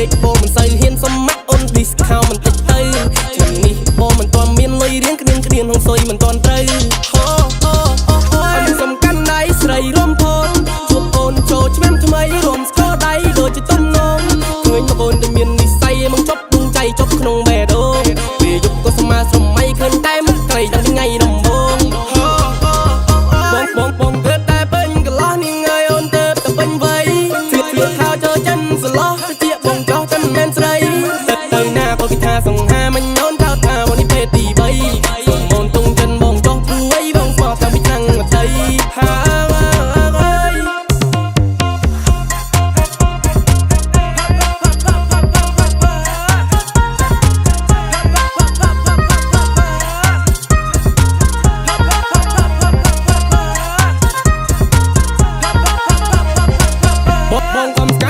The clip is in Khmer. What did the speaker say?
ពេកបោមិនសូវហ៊ានសម័យអូន discount មិនតិចទៅជំនេះបោមិនទាន់មានលុយរៀងគ្រៀងគ្រៀងហងសុយមិនទាន់ត្រូវសំខាន់ដៃស្រីរួមផនជួបអូនចូលឆ្មាំថ្មីរួមស្គាល់ដៃដូចជាទំនងឃើញមកអូនតែមាននិស្ស័យមកចប់ពុងใจចប់ក្នុងបេះដូងពេលយប់ក៏ស្មាស្រមៃឃើញតែមិនក្រៃដល់ថ្ងៃដំបងបងគិតតែពេញកន្លោះនាងអើយអូនទៅតែពេញវ័យធ្វើខោចូលចិនសលោះទៅជាបងចោះចិនមែនស្រីទៅណាក៏គេថាសង្ហាមិនអូនចោតថាមកនេះពេលទី3សូមអូនទុងចិនបងចោះព្រួយបងស្បតាំងពីឆ្នាំមកដីហាបងកំ